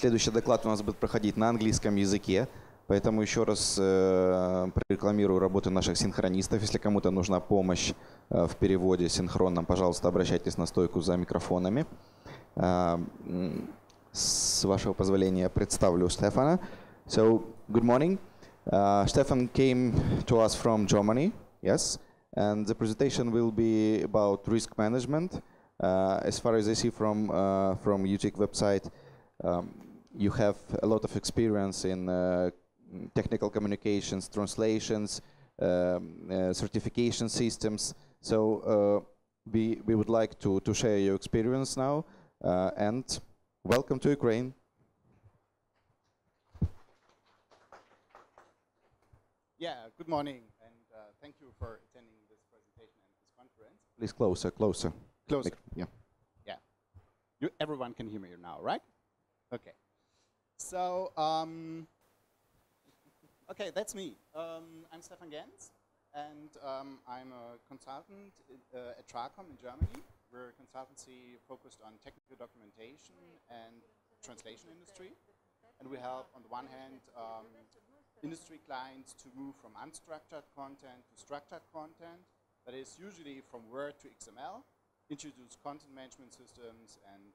Следующий доклад у нас будет проходить на английском языке, поэтому еще раз прорекламирую работу наших синхронистов. Если кому-то нужна помощь в переводе синхронном, пожалуйста, обращайтесь на стойку за микрофонами. С вашего позволения представлю Стефана. So, good morning. Stefan came to us from Germany, yes, and the presentation will be about risk management. As far as I see from UTIC website, you have a lot of experience in technical communications, translations, certification systems. So we would like to share your experience now, and welcome to Ukraine. Yeah, good morning, and thank you for attending this presentation and this conference. Please closer, closer. Closer. Yeah. Yeah. Everyone can hear me now, right? Okay. So, okay, that's me. I'm Stefan Gentz, and I'm a consultant at Tech Comm in Germany. We're a consultancy focused on technical documentation and translation industry. And we help, on the one hand, industry clients to move from unstructured content to structured content. That is usually from Word to XML, introduce content management systems, and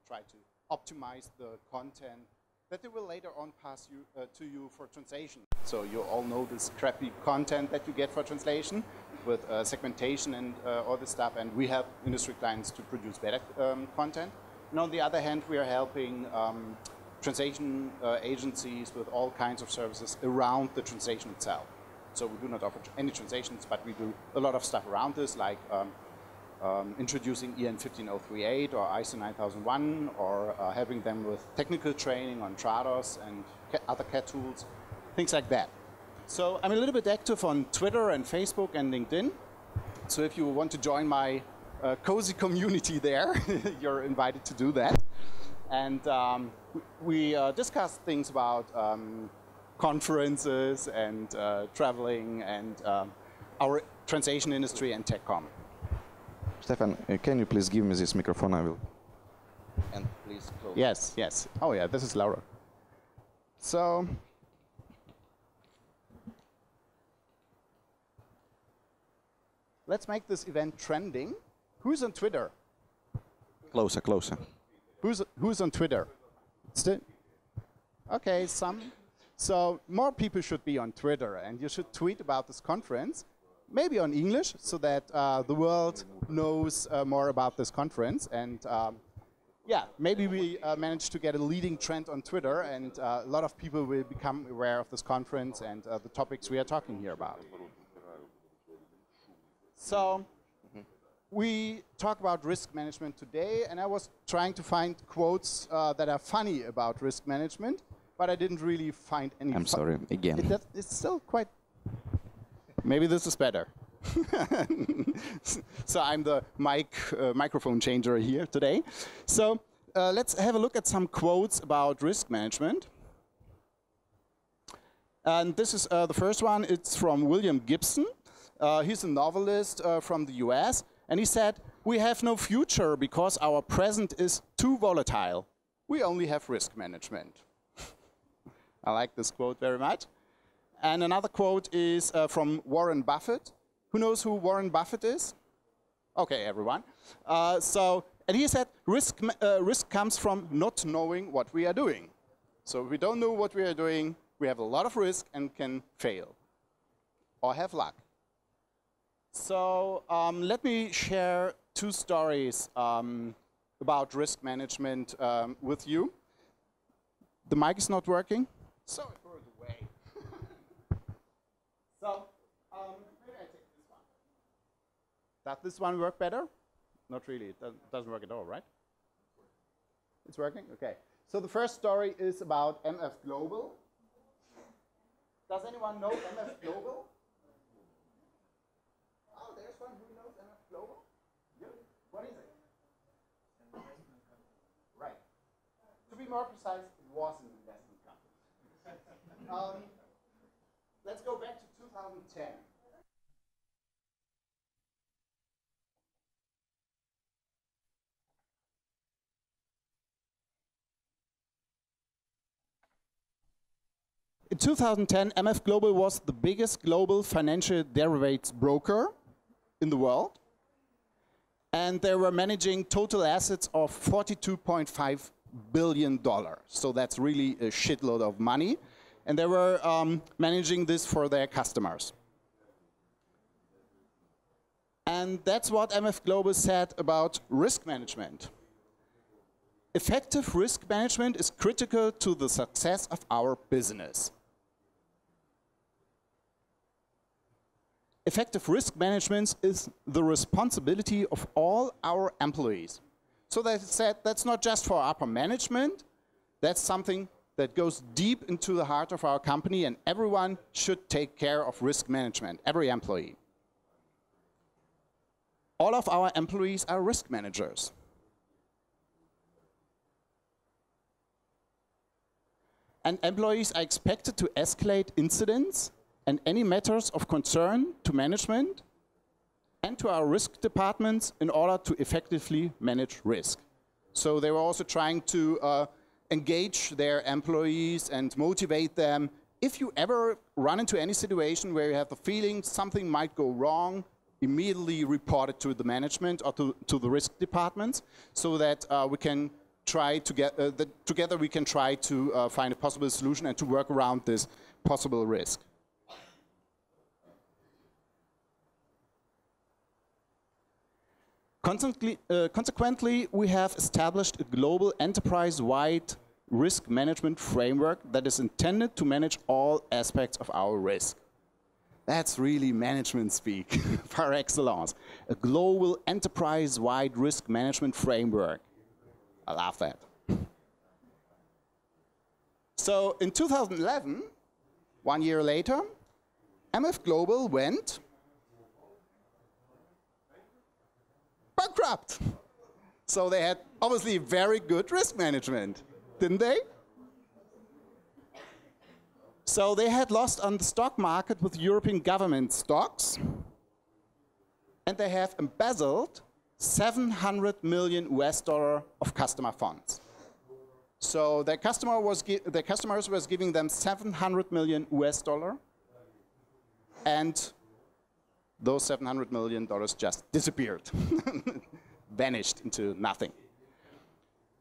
try to optimize the content that they will later on pass to you for translation. So you all know this crappy content that you get for translation with segmentation and all this stuff, and we help industry clients to produce better content. And on the other hand, we are helping translation agencies with all kinds of services around the translation itself. So we do not offer any translations, but we do a lot of stuff around this, like introducing EN 15038 or ISO 9001, or helping them with technical training on Trados and other CAD tools, things like that. So I'm a little bit active on Twitter and Facebook and LinkedIn. So if you want to join my cozy community there, you're invited to do that. And we discuss things about conferences and traveling and our translation industry and Tech Comm. Stefan, can you please give me this microphone? I will. And please close. Yes, yes. Oh yeah, this is Laura. So, let's make this event trending. Who's on Twitter? Closer, closer. Who's on Twitter? Still? Okay, some. So more people should be on Twitter, and you should tweet about this conference, maybe on English, so that the world knows more about this conference. And yeah, maybe we manage to get a leading trend on Twitter, and a lot of people will become aware of this conference and the topics we are talking here about. So we talk about risk management today, and I was trying to find quotes that are funny about risk management, but I didn't really find any. I'm sorry, again. It's still quite. Maybe this is better. So I'm the microphone changer here today. So let's have a look at some quotes about risk management. And this is the first one. It's from William Gibson. He's a novelist from the US. And he said, "We have no future because our present is too volatile. We only have risk management." I like this quote very much. And another quote is from Warren Buffett. Who knows who Warren Buffett is? Okay, everyone. And he said, risk comes from not knowing what we are doing. So if we don't know what we are doing, we have a lot of risk and can fail or have luck. So let me share two stories about risk management with you. The mic is not working. So I threw it away. So maybe I take this one. Does this one work better? Not really. It doesn't work at all, right? It's working? Okay. So the first story is about MF Global. Does anyone know MF Global? Oh, there's one who knows MF Global? You? What is it? Right. To be more precise, it was an investment company. Let's go back to 2010. In 2010, MF Global was the biggest global financial derivatives broker in the world. And they were managing total assets of $42.5 billion. So that's really a shitload of money. And they were managing this for their customers. And that's what MF Global said about risk management. Effective risk management is critical to the success of our business. Effective risk management is the responsibility of all our employees. So they said that's not just for upper management, that's something that goes deep into the heart of our company, and everyone should take care of risk management, every employee. All of our employees are risk managers. And employees are expected to escalate incidents and any matters of concern to management and to our risk departments in order to effectively manage risk. So they were also trying to engage their employees and motivate them. If you ever run into any situation where you have the feeling something might go wrong, immediately report it to the management or to the risk departments, so that we can try to get, together we can try to find a possible solution and to work around this possible risk. Consequently, we have established a global enterprise-wide risk management framework that is intended to manage all aspects of our risk. That's really management speak par excellence. A global enterprise-wide risk management framework. I love that. So in 2011, 1 year later, MF Global went bankrupt. So they had obviously very good risk management, didn't they? So they had lost on the stock market with European government stocks, and they have embezzled $700 million of customer funds. So their customers was giving them $700 million, and those $700 million just disappeared, vanished into nothing.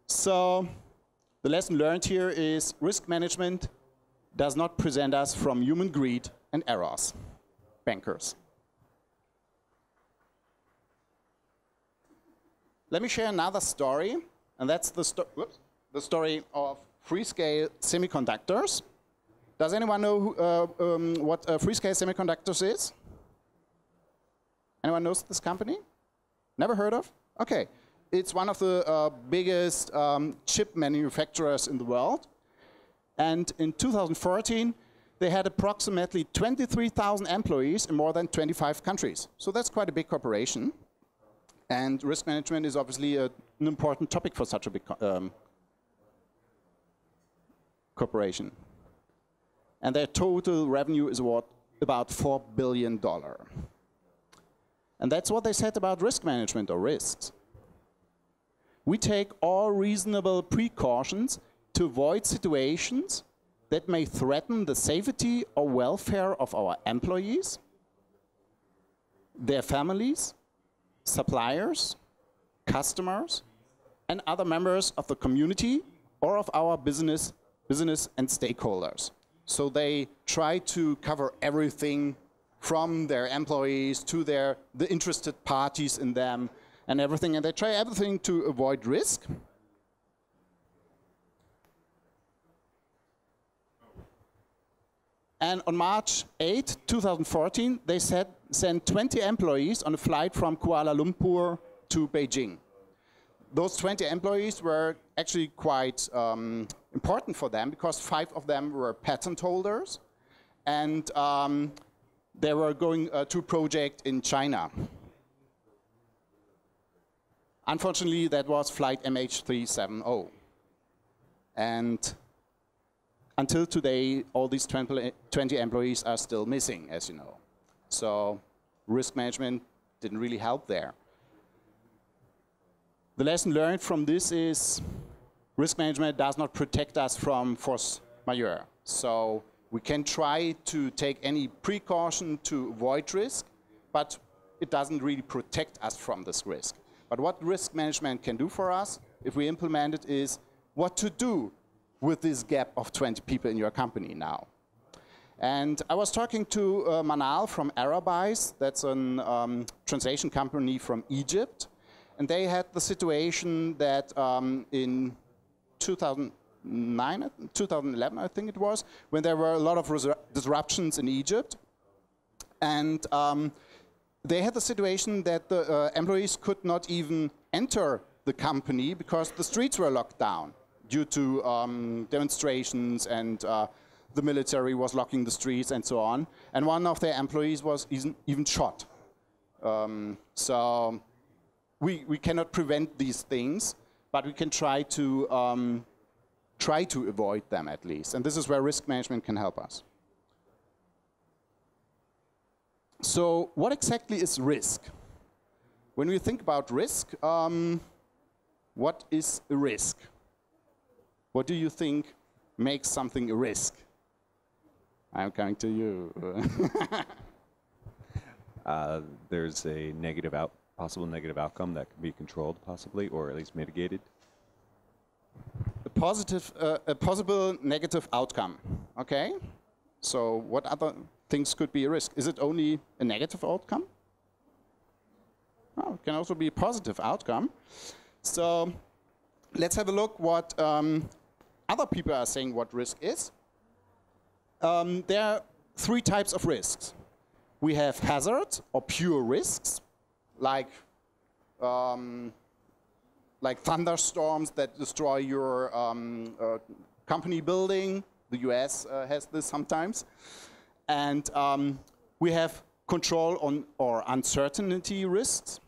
So the lesson learned here is risk management does not present us from human greed and errors. Bankers. Let me share another story, and that's the story of Freescale Semiconductors. Does anyone know what Freescale Semiconductors is? Anyone knows this company? Never heard of? Okay. It's one of the biggest chip manufacturers in the world. And in 2014, they had approximately 23,000 employees in more than 25 countries. So that's quite a big corporation. And risk management is obviously an important topic for such a big corporation. And their total revenue is about $4 billion. And that's what they said about risk management or risks. We take all reasonable precautions to avoid situations that may threaten the safety or welfare of our employees, their families, suppliers, customers, and other members of the community or of our business and stakeholders. So they try to cover everything from their employees to the interested parties in them and everything, and they try everything to avoid risk. And on March 8, 2014, they sent 20 employees on a flight from Kuala Lumpur to Beijing. Those 20 employees were actually quite important for them because 5 of them were patent holders, and they were going to a project in China. Unfortunately, that was flight MH370. And until today, all these 20 employees are still missing, as you know. So risk management didn't really help there. The lesson learned from this is risk management does not protect us from force majeure. So We can try to take any precaution to avoid risk, but it doesn't really protect us from this risk. But what risk management can do for us, if we implement it, is what to do with this gap of 20 people in your company now. And I was talking to Manal from Arabize, that's a translation company from Egypt, and they had the situation that in 2011, I think it was, when there were a lot of disruptions in Egypt, and they had the situation that the employees could not even enter the company because the streets were locked down due to demonstrations, and the military was locking the streets and so on. And one of their employees was even shot. So we cannot prevent these things, but we can try to avoid them at least. And this is where risk management can help us. So what exactly is risk? When we think about risk, what is a risk? What do you think makes something a risk? I'm coming to you. There's a possible negative outcome that can be controlled, possibly, or at least mitigated. A possible negative outcome. Okay. So what other things could be a risk? Is it only a negative outcome? Oh, it can also be a positive outcome. So let's have a look what other people are saying what risk is. There are three types of risks. We have hazard or pure risks, like thunderstorms that destroy your company building. The US has this sometimes. And we have control on or uncertainty risks.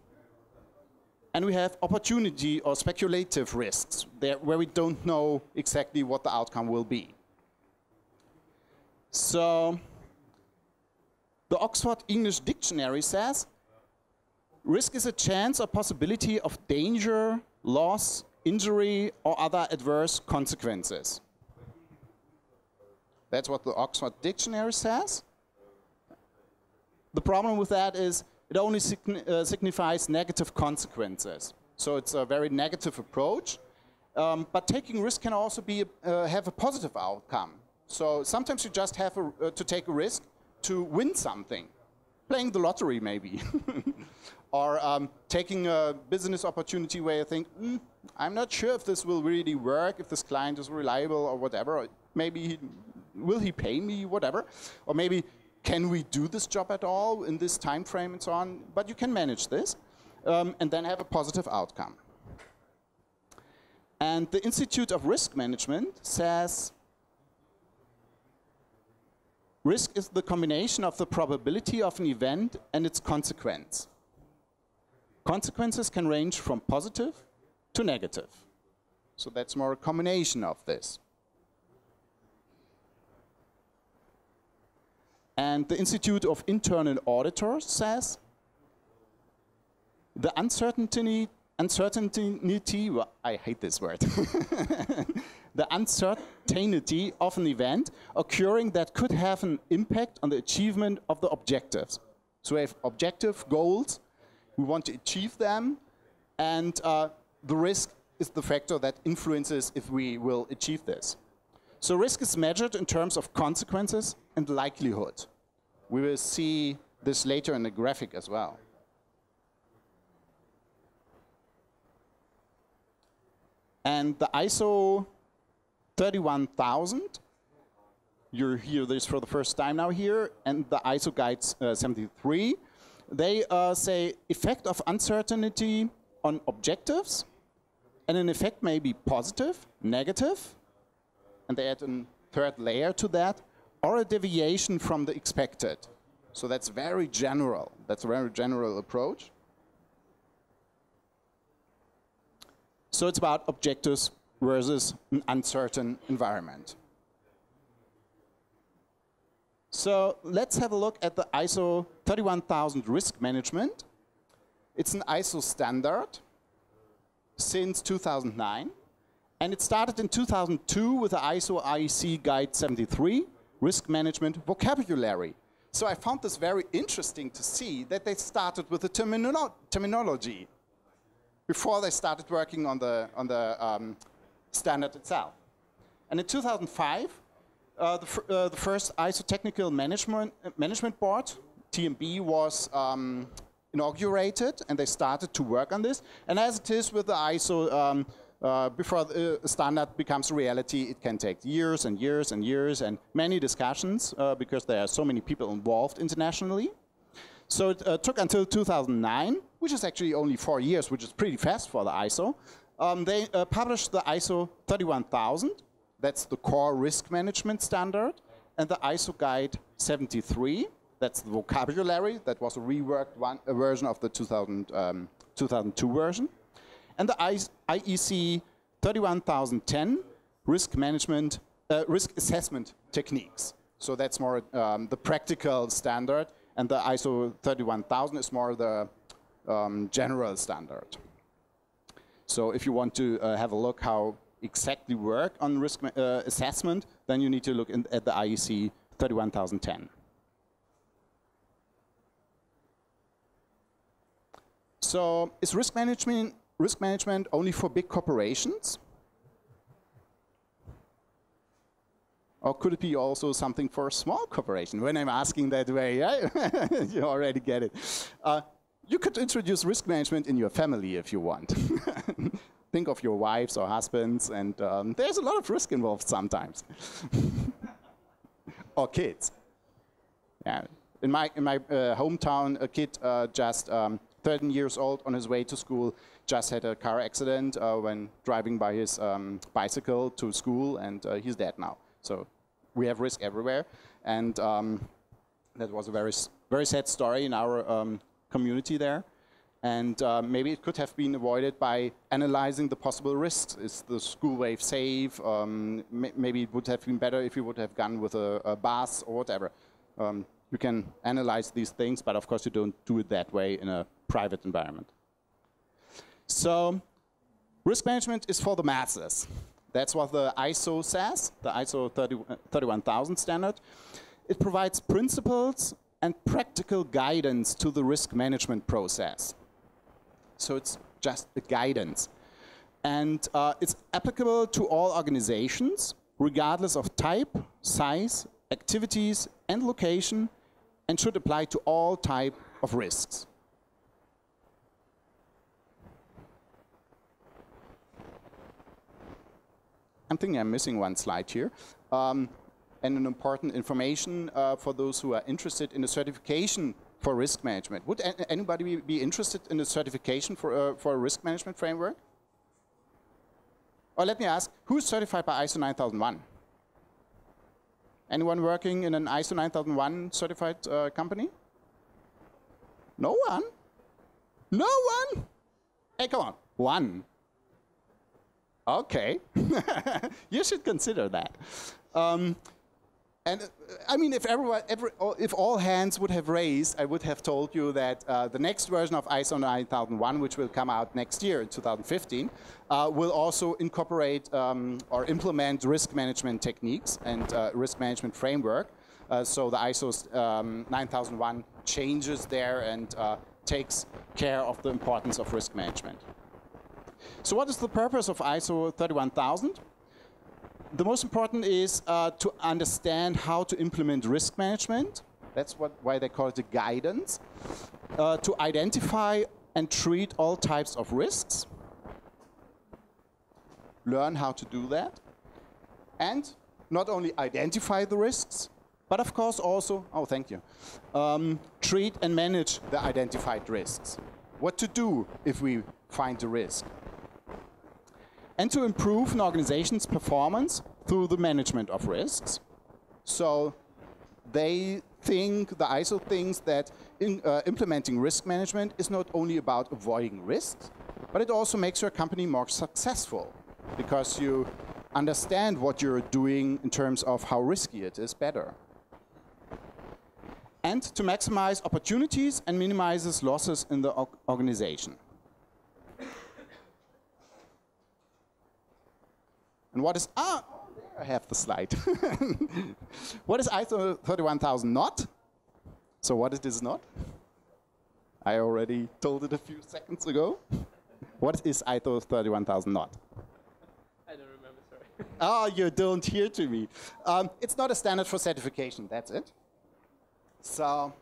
And we have opportunity or speculative risks, where we don't know exactly what the outcome will be. So the Oxford English Dictionary says, risk is a chance or possibility of danger, loss, injury, or other adverse consequences. That's what the Oxford Dictionary says. The problem with that is it only signifies negative consequences. So it's a very negative approach. But taking risk can also be have a positive outcome. So sometimes you just have to take a risk to win something. Playing the lottery, maybe. Or taking a business opportunity where you think, I'm not sure if this will really work, if this client is reliable or whatever. Or maybe will he pay me, whatever. Or maybe, can we do this job at all in this time frame and so on? But you can manage this and then have a positive outcome. And the Institute of Risk Management says, risk is the combination of the probability of an event and its consequence. Consequences can range from positive to negative. So that's more a combination of this. And the Institute of Internal Auditors says, the uncertainty, well, I hate this word, the uncertainty of an event occurring that could have an impact on the achievement of the objectives. So we have objective goals, we want to achieve them, and the risk is the factor that influences if we will achieve this. So risk is measured in terms of consequences and likelihood. We will see this later in the graphic as well. And the ISO 31000, you hear this for the first time now here, and the ISO Guide 73, they say effect of uncertainty on objectives, and an effect may be positive, negative, and they add a third layer to that, or a deviation from the expected. So that's very general. That's a very general approach. So it's about objectives versus an uncertain environment. So let's have a look at the ISO 31000 risk management. It's an ISO standard since 2009. And it started in 2002 with the ISO IEC Guide 73, risk management vocabulary. So I found this very interesting to see that they started with the terminology before they started working on the standard itself. And in 2005, the first ISO Technical Management Board, TMB, was inaugurated, and they started to work on this. And as it is with the ISO, before the standard becomes a reality, it can take years and years and years and many discussions because there are so many people involved internationally. So it took until 2009, which is actually only 4 years, which is pretty fast for the ISO. They published the ISO 31000. That's the core risk management standard. And the ISO Guide 73. That's the vocabulary. That was a reworked version of the 2002 version. And the IEC 31010 risk assessment techniques. So that's more the practical standard, and the ISO 31000 is more the general standard. So if you want to have a look how exactly work on risk assessment, then you need to look at the IEC 31010. So is risk management only for big corporations? Or could it be also something for a small corporation? When I'm asking that way, you already get it. You could introduce risk management in your family if you want. Think of your wives or husbands, and there's a lot of risk involved sometimes. Or kids. Yeah. In my hometown, a kid just 13 years old, on his way to school, just had a car accident when driving by his bicycle to school, and he's dead now. So we have risk everywhere, and that was a very sad story in our community there. And maybe it could have been avoided by analyzing the possible risks. Is the school wave safe? Maybe it would have been better if you would have gone with a bus or whatever. You can analyze these things, but of course you don't do it that way in a private environment. So risk management is for the masses. That's what the ISO says, the ISO 31000 standard. It provides principles and practical guidance to the risk management process. So it's just a guidance. And it's applicable to all organizations, regardless of type, size, activities, and location, and should apply to all types of risks. I'm thinking I'm missing one slide here. And an important information for those who are interested in a certification for risk management. Would anybody be interested in a certification for a risk management framework? Or let me ask, who is certified by ISO 9001? Anyone working in an ISO 9001 certified company? No one? No one? Hey, come on, one. Okay, you should consider that. And I mean, if all hands would have raised, I would have told you that the next version of ISO 9001, which will come out next year in 2015, will also incorporate or implement risk management techniques and risk management framework. So the ISO 9001 changes there and takes care of the importance of risk management. So what is the purpose of ISO 31000? The most important is to understand how to implement risk management. That's why they call it a guidance. To identify and treat all types of risks. Learn how to do that. And not only identify the risks, but of course also, oh thank you, treat and manage the identified risks. What to do if we find a risk. And to improve an organization's performance through the management of risks. So they think, the ISO thinks that implementing risk management is not only about avoiding risks, but it also makes your company more successful because you understand what you're doing in terms of how risky it is better. And to maximize opportunities and minimizes losses in the organization. And what is I have the slide. What is ISO 31000 not? So what it is not? I already told it a few seconds ago. What is ISO 31000 not? I don't remember, sorry. Oh, you don't hear to me. It's not a standard for certification, that's it. So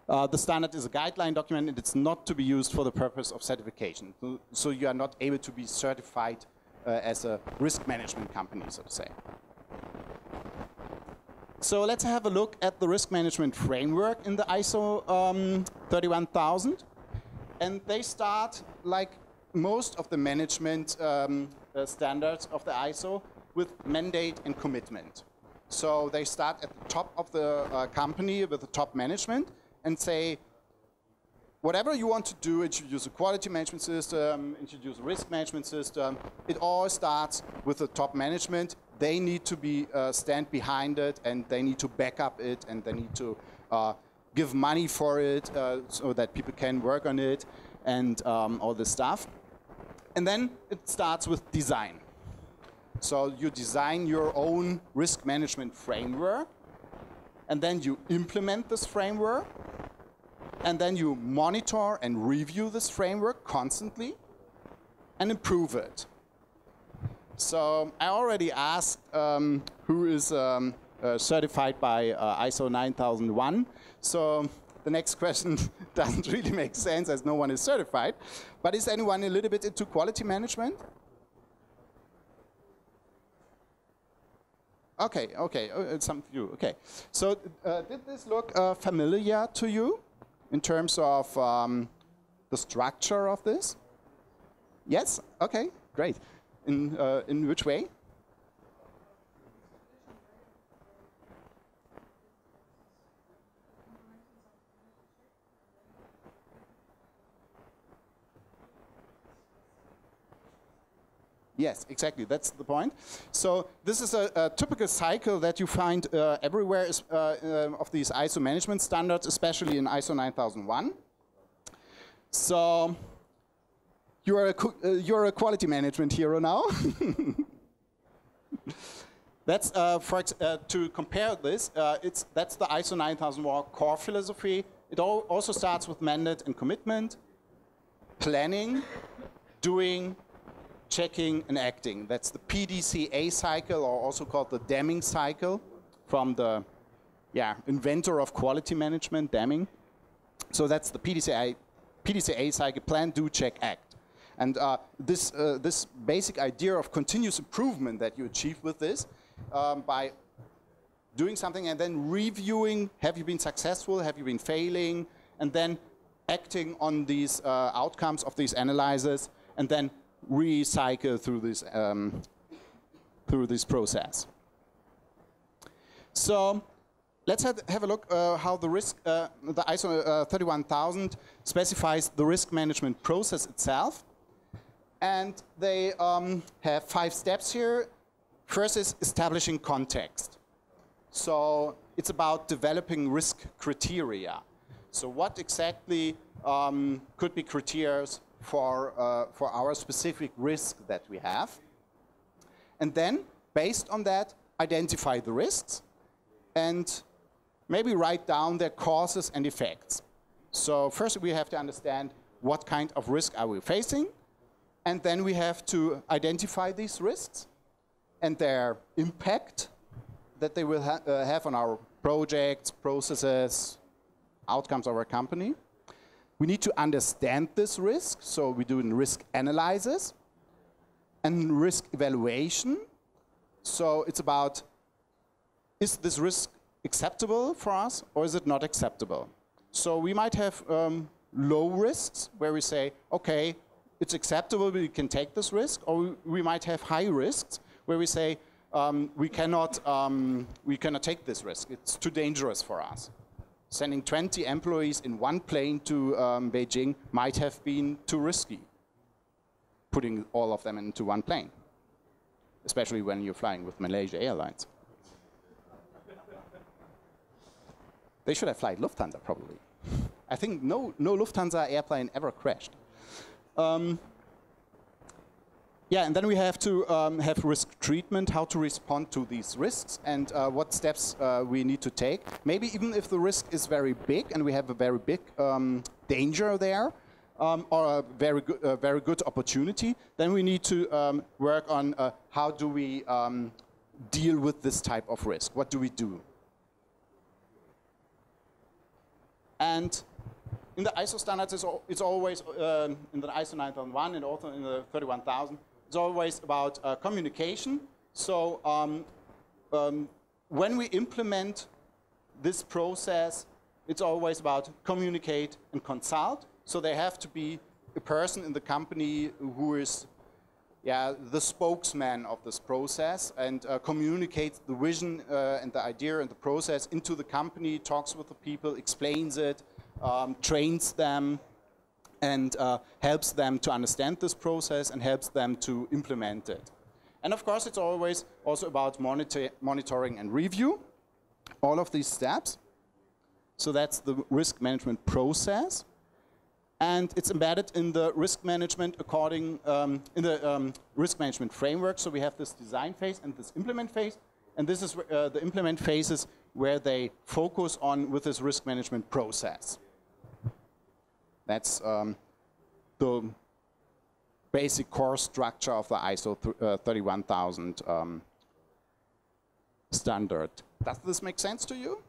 the standard is a guideline document and it's not to be used for the purpose of certification. So you are not able to be certified as a risk management company, so to say. So let's have a look at the risk management framework in the ISO 31000. And they start, like most of the management standards of the ISO, with mandate and commitment. So they start at the top of the company with the top management and say, whatever you want to do, introduce a quality management system, introduce a risk management system, it all starts with the top management. They need to be stand behind it, and they need to back up it, and they need to give money for it so that people can work on it, and all this stuff. And then it starts with design. So you design your own risk management framework, and then you implement this framework, and then you monitor and review this framework constantly and improve it. So I already asked who is certified by ISO 9001. So the next question doesn't really make sense as no one is certified. But is anyone a little bit into quality management? Okay, okay, some of you, okay. So did this look familiar to you in terms of the structure of this? Yes? Okay, great. In which way? Yes, exactly. That's the point. So this is a typical cycle that you find everywhere of these ISO management standards, especially in ISO 9001. So you're a quality management hero now. That's to compare this. That's the ISO 9001 core philosophy. It also starts with mandate and commitment, planning, doing, checking, and acting. That's the PDCA cycle, or also called the Deming cycle, from the inventor of quality management, Deming. So that's the PDCA cycle: plan, do, check, act. And this basic idea of continuous improvement that you achieve with this by doing something and then reviewing, have you been successful, have you been failing, and then acting on these outcomes of these analyses, and then recycle through this process. So let's have a look how the ISO 31000 specifies the risk management process itself. And they have 5 steps here. First is establishing context. So it's about developing risk criteria. So what exactly could be criteria for our specific risk that we have? And then, based on that, identify the risks and maybe write down their causes and effects. So first we have to understand what kind of risk are we facing, and then we have to identify these risks and their impact that they will have on our projects, processes, outcomes of our company. We need to understand this risk, so we do risk analysis and risk evaluation. So it's about, is this risk acceptable for us or is it not acceptable? So we might have low risks where we say, okay, it's acceptable, we can take this risk, or we might have high risks where we say, we cannot take this risk, it's too dangerous for us. Sending 20 employees in one plane to Beijing might have been too risky, putting all of them into one plane, especially when you're flying with Malaysia Airlines. They should have flight Lufthansa, probably. I think no Lufthansa airplane ever crashed. Yeah, and then we have to have risk treatment, how to respond to these risks, and what steps we need to take. Maybe even if the risk is very big and we have a very big danger there, or a very good opportunity, then we need to work on how do we deal with this type of risk. What do we do? And in the ISO standards, it's always, in the ISO 9001 and also in the 31000, it's always about communication. So when we implement this process, it's always about communicate and consult. So there have to be a person in the company who is the spokesman of this process and communicates the vision and the idea and the process into the company, talks with the people, explains it, trains them, and helps them to understand this process and helps them to implement it. And of course, it's always also about monitoring and review, all of these steps. So that's the risk management process. And it's embedded in the risk management in the risk management framework. So we have this design phase and this implement phase. And this is the implement phases where they focus on with this risk management process. That's the basic core structure of the ISO 31000 standard. Does this make sense to you?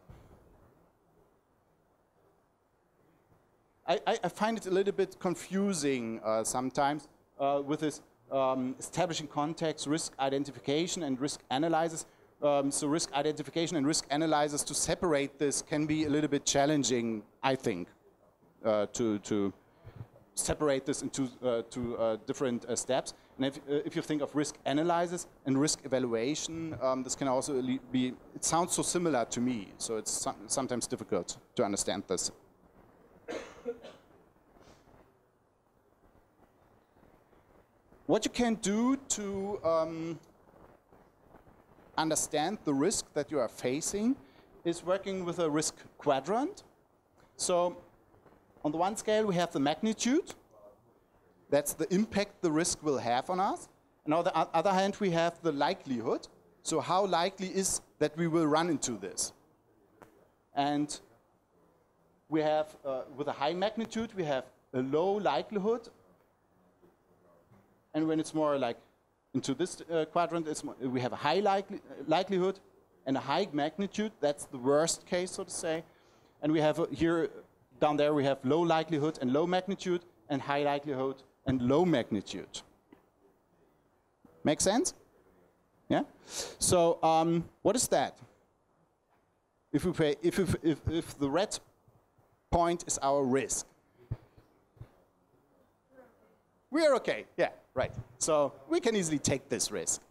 I find it a little bit confusing sometimes with this establishing context, risk identification, and risk analysis. So risk identification and risk analysis, to separate this can be a little bit challenging, I think, to separate this into two different steps. And if you think of risk analysis and risk evaluation, this can also be, it sounds so similar to me, so it's sometimes difficult to understand this. What you can do to understand the risk that you are facing is working with a risk quadrant. So on the one scale, we have the magnitude. That's the impact the risk will have on us. And on the other hand, we have the likelihood. So how likely is that we will run into this? And we have, with a high magnitude, we have a low likelihood. And when it's more like into this quadrant, we have a high likelihood and a high magnitude. That's the worst case, so to say. And we have here, down there, we have low likelihood and low magnitude, and high likelihood and low magnitude. Make sense? Yeah? So what is that? If the red point is our risk, we are okay. Yeah, right. So we can easily take this risk.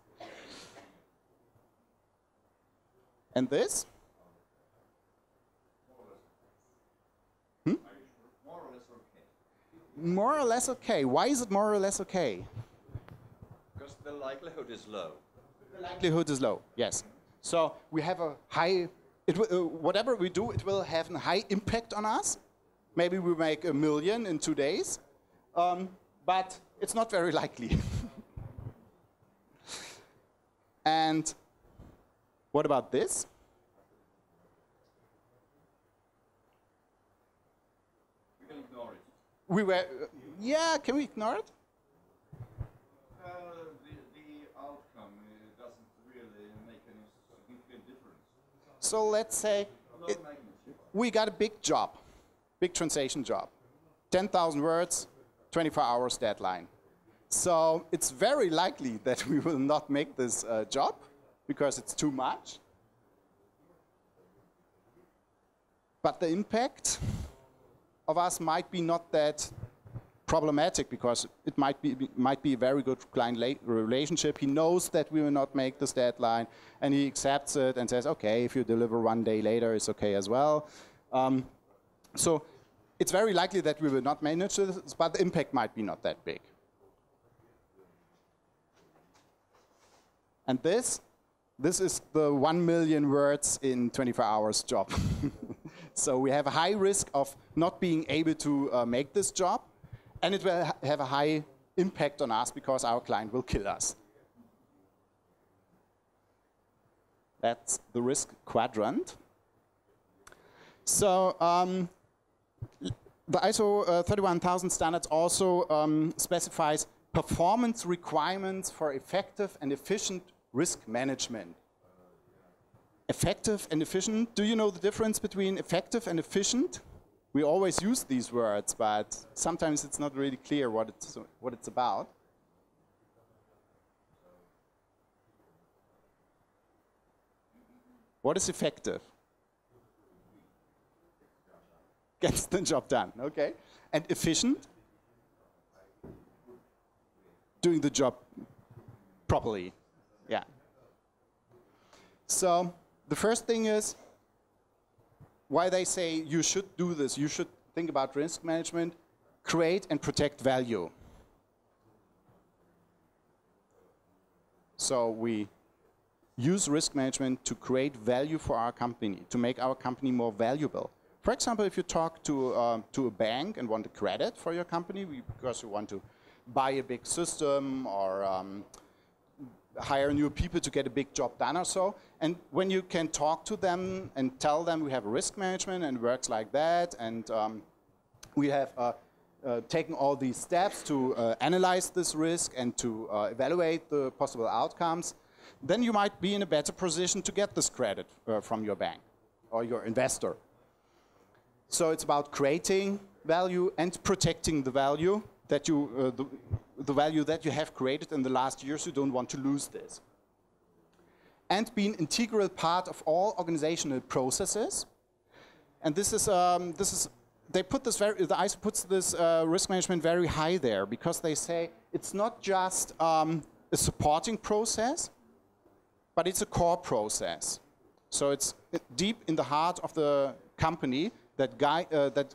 And this? More or less okay. More or less okay. Why is it more or less okay? Because the likelihood is low. The likelihood is low, yes. So we have a high, whatever we do, it will have a high impact on us. Maybe we make 1 million in 2 days. But it's not very likely. And what about this? We can ignore it. We were, yeah, can we ignore it? The outcome doesn't really make any significant difference. So let's say we got a big job, big translation job, 10,000 words, 24 hours deadline. So it's very likely that we will not make this job because it's too much. But the impact of us might be not that problematic because it might be a very good client relationship. He knows that we will not make this deadline and he accepts it and says, okay, if you deliver 1 day later, it's okay as well. So it's very likely that we will not manage this, but the impact might be not that big. And this is the 1 million words in 24 hours job. So we have a high risk of not being able to make this job, and it will have a high impact on us because our client will kill us. That's the risk quadrant. So the ISO 31000 standards also specifies performance requirements for effective and efficient risk management. Effective and efficient, do you know the difference between effective and efficient? We always use these words, but sometimes it's not really clear what it's about. What is effective? Gets the job done, okay. And efficient? Doing the job properly, yeah. So the first thing is why they say you should do this, you should think about risk management, create and protect value. So we use risk management to create value for our company, to make our company more valuable. For example, if you talk to a bank and want a credit for your company because you want to buy a big system or hire new people to get a big job done or so, and when you can talk to them and tell them we have a risk management and it works like that, and we have taken all these steps to analyze this risk and to evaluate the possible outcomes, then you might be in a better position to get this credit from your bank or your investor. So it's about creating value and protecting the value that you, the value that you have created in the last years. You don't want to lose this. And be an integral part of all organizational processes. And this is they put this the ISO puts this risk management very high there because they say it's not just a supporting process, but it's a core process. So it's deep in the heart of the company that that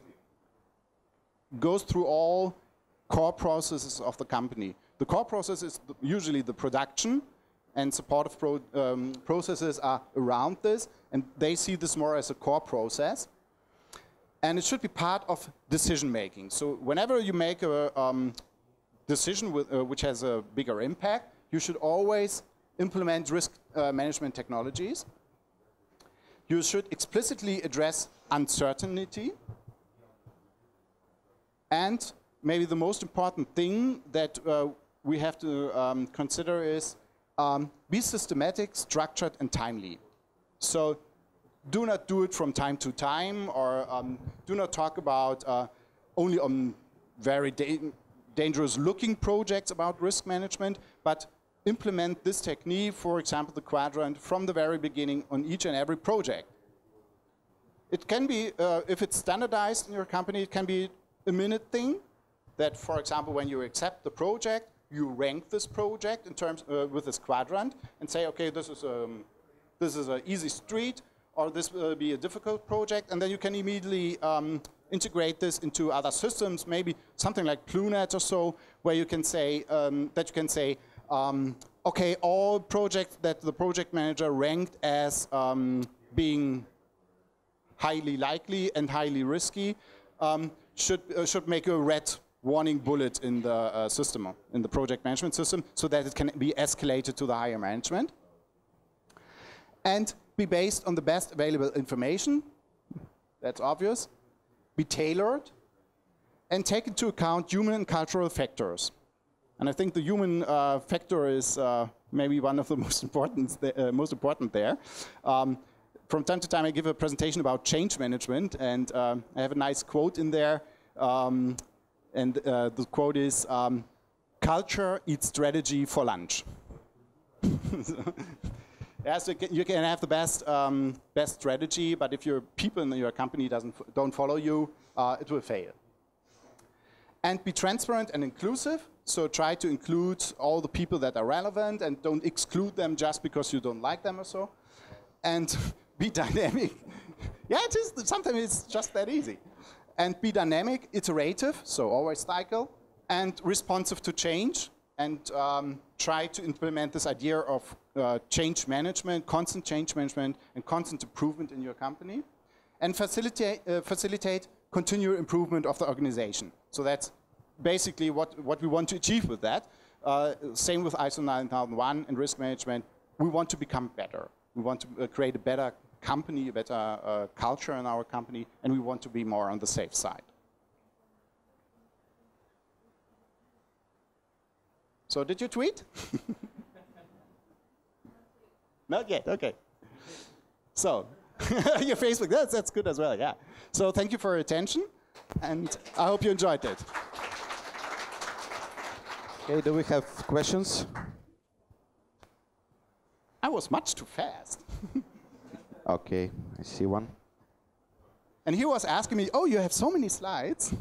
goes through all core processes of the company. The core process is usually the production, and supportive processes are around this, and they see this more as a core process. And it should be part of decision making. So whenever you make a decision which has a bigger impact, you should always implement risk management technologies. You should explicitly address uncertainty. And maybe the most important thing that we have to consider is be systematic, structured, and timely. So do not do it from time to time, or do not talk about only on very dangerous looking projects about risk management, but implement this technique, for example, the quadrant, from the very beginning on each and every project. It can be, if it's standardized in your company, it can be a minute thing that, for example, when you accept the project, you rank this project in terms with this quadrant and say, okay, this is an easy street, or this will be a difficult project, and then you can immediately integrate this into other systems, maybe something like PlueNet or so, where you can say okay, all projects that the project manager ranked as being highly likely and highly risky should make a red warning bullet in the system, in the project management system, so that it can be escalated to the higher management. And be based on the best available information, that's obvious, be tailored, and take into account human and cultural factors. And I think the human factor is maybe one of the most important there. From time to time I give a presentation about change management, and I have a nice quote in there, and the quote is, culture eats strategy for lunch. Yeah, so you can have the best strategy, but if your people in your company don't follow you, it will fail. And be transparent and inclusive. So try to include all the people that are relevant, and don't exclude them just because you don't like them or so. And be dynamic. Yeah, sometimes it's just that easy. And be dynamic, iterative, so always cycle, and responsive to change, and try to implement this idea of change management, constant change management, and constant improvement in your company. And facilitate continual improvement of the organization. So that's basically what we want to achieve with that. Same with ISO 9001 and risk management. We want to become better. We want to create a better company, a better culture in our company, and we want to be more on the safe side. So did you tweet? Not yet, okay. So, your Facebook, that's good as well, yeah. So thank you for your attention, and I hope you enjoyed it. Okay, do we have questions? I was much too fast. Okay, I see one. And he was asking me, oh, you have so many slides.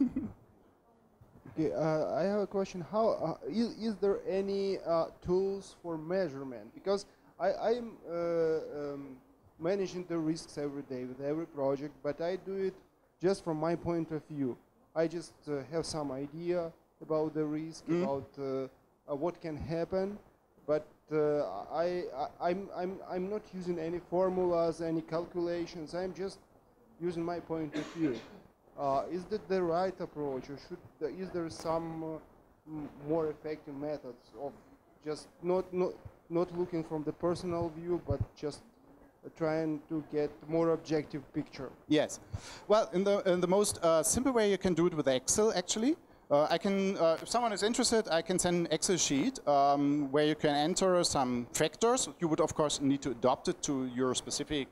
Okay, I have a question. How is there any tools for measurement? Because I'm managing the risks every day with every project, but I do it just from my point of view. I just have some idea about the risk, about what can happen, but I'm not using any formulas, any calculations. I'm just using my point of view. Is that the right approach, or is there some more effective methods of just not looking from the personal view, but just trying to get more objective picture? Yes. Well, in the most simple way, you can do it with Excel, actually. If someone is interested, I can send an Excel sheet where you can enter some factors. You would, of course, need to adopt it to your specific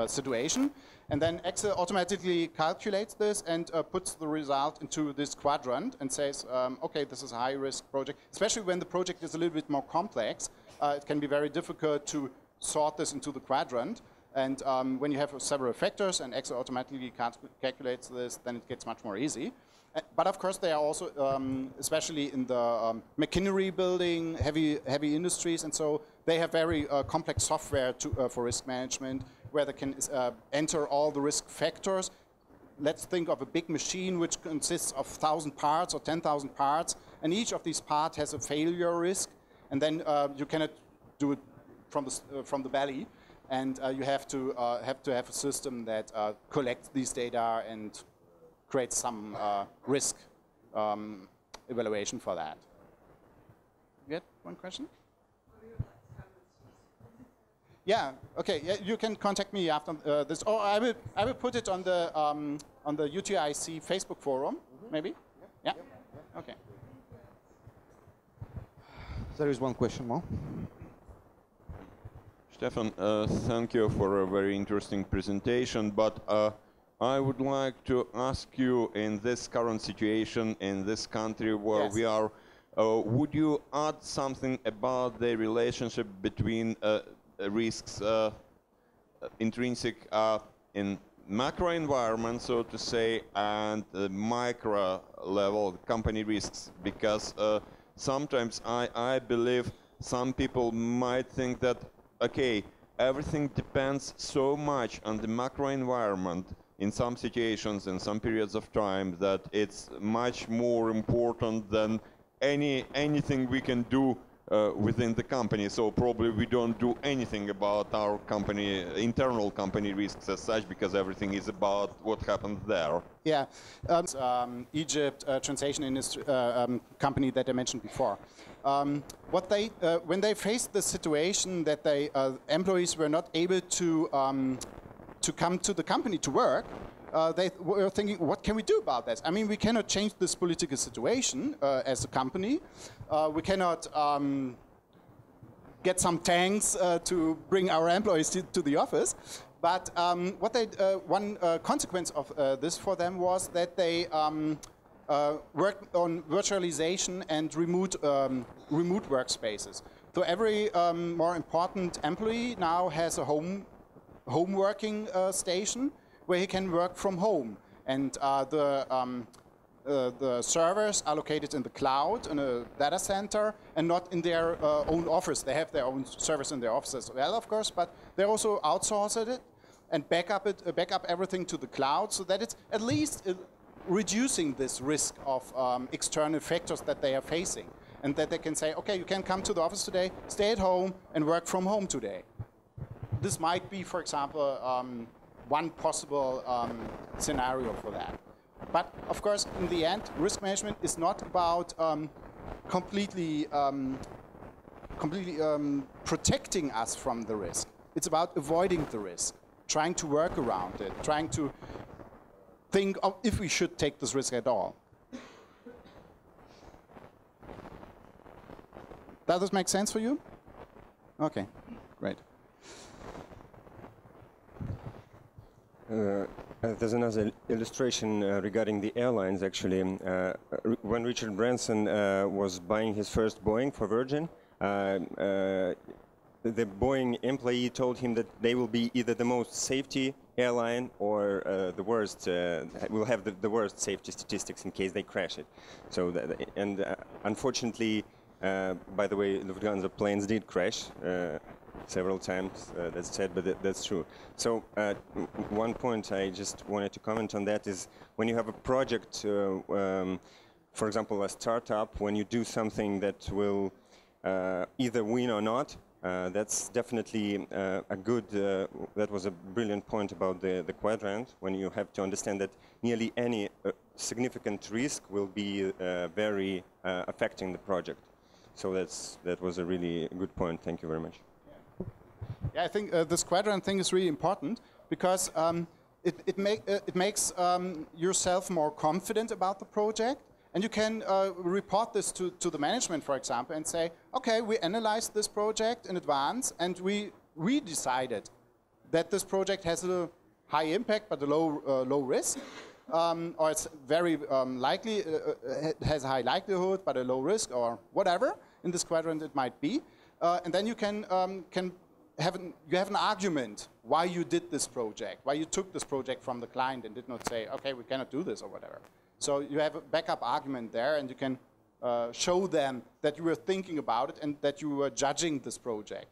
situation. And then Excel automatically calculates this and puts the result into this quadrant and says, okay, this is a high-risk project. Especially when the project is a little bit more complex, it can be very difficult to sort this into the quadrant. And when you have several factors and Excel automatically calculates this, then it gets much more easy. But of course, they are also, especially in the machinery building, heavy industries, and so they have very complex software for risk management, where they can enter all the risk factors. Let's think of a big machine which consists of 1,000 parts or 10,000 parts, and each of these parts has a failure risk, and then you cannot do it from the belly, and you have to have a system that collects these data and creates some risk evaluation for that. You had one question? Yeah. Okay. Yeah, you can contact me after this, or I will put it on the UTIC Facebook forum, maybe. Yep. Yeah. Okay. There is one question more. Stefan, thank you for a very interesting presentation, but I would like to ask you, in this current situation in this country where we are, would you add something about the relationship between risks intrinsic in macro environment, so to say, and micro level company risks? Because sometimes I believe some people might think that, okay, everything depends so much on the macro environment in some situations, in some periods of time, that it's much more important than anything we can do within the company. So probably we don't do anything about our company, internal company risks as such, because everything is about what happens there. Yeah, Egypt translation industry company that I mentioned before. When they faced the situation that employees were not able to come to the company to work, they were thinking, what can we do about this? I mean, we cannot change this political situation as a company. We cannot get some tanks to bring our employees to the office. But one consequence of this for them was that they worked on virtualization and remote workspaces. So every more important employee now has a home working station where he can work from home, and the servers are located in the cloud in a data center and not in their own office. They have their own servers in their office as well, of course, but they also outsource it and back up everything to the cloud, so that it's at least reducing this risk of external factors that they are facing, and that they can say, okay, you can come to the office today, stay at home and work from home today. This might be, for example, one possible scenario for that. But of course, in the end, risk management is not about completely protecting us from the risk. It's about avoiding the risk, trying to work around it, trying to think of if we should take this risk at all. Does this make sense for you? Okay, great. There's another illustration regarding the airlines, actually. When Richard Branson was buying his first Boeing for Virgin, the Boeing employee told him that they will be either the most safety airline or the worst, will have the worst safety statistics in case they crash it. So, unfortunately, by the way, Lufthansa planes did crash several times, that's said, but that's true. So one point I just wanted to comment on that is when you have a project, for example, a startup, when you do something that will either win or not, that's definitely a good, that was a brilliant point about the Quadrant, when you have to understand that nearly any significant risk will be very affecting the project. So that was a really good point. Thank you very much. Yeah, I think this Quadrant thing is really important because it makes yourself more confident about the project, and you can report this to the management, for example, and say, okay, we analyzed this project in advance, and we decided that this project has a high impact but a low risk, or it's very likely, it has a high likelihood but a low risk, or whatever in this Quadrant it might be, and then you can have an argument why you did this project, why you took this project from the client and did not say, okay, we cannot do this or whatever. So you have a backup argument there, and you can show them that you were thinking about it and that you were judging this project.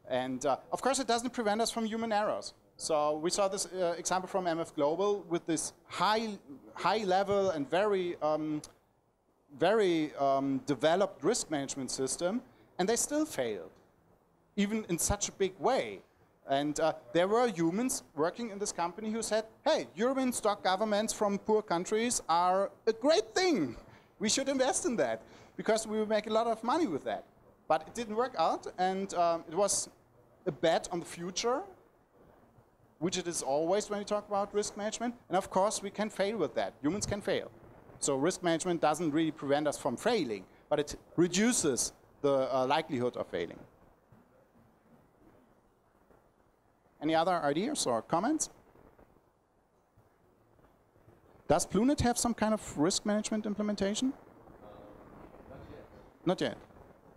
And of course, it doesn't prevent us from human errors. So we saw this example from MF Global with this high level and very developed risk management system, and they still failed, even in such a big way. And there were humans working in this company who said, hey, European stock governments from poor countries are a great thing. We should invest in that because we will make a lot of money with that. But it didn't work out, and it was a bet on the future, which it is always when we talk about risk management. And of course, we can fail with that. Humans can fail. So risk management doesn't really prevent us from failing, but it reduces the likelihood of failing. Any other ideas or comments? Does Plunet have some kind of risk management implementation? Not yet.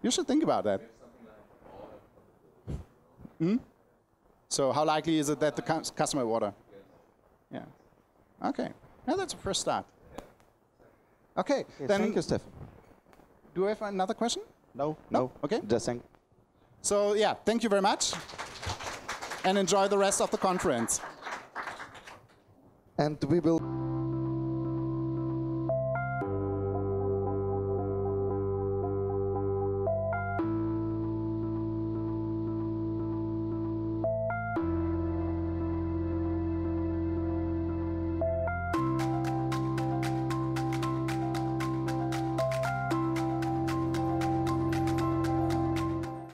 You should think about that. Hmm? So how likely is it that the customer will order? Yeah. Okay. Now that's a first start. Okay. Then thank you, Stefan. Do I have another question? No. Okay. Just thank. So yeah, thank you very much. And enjoy the rest of the conference. And we will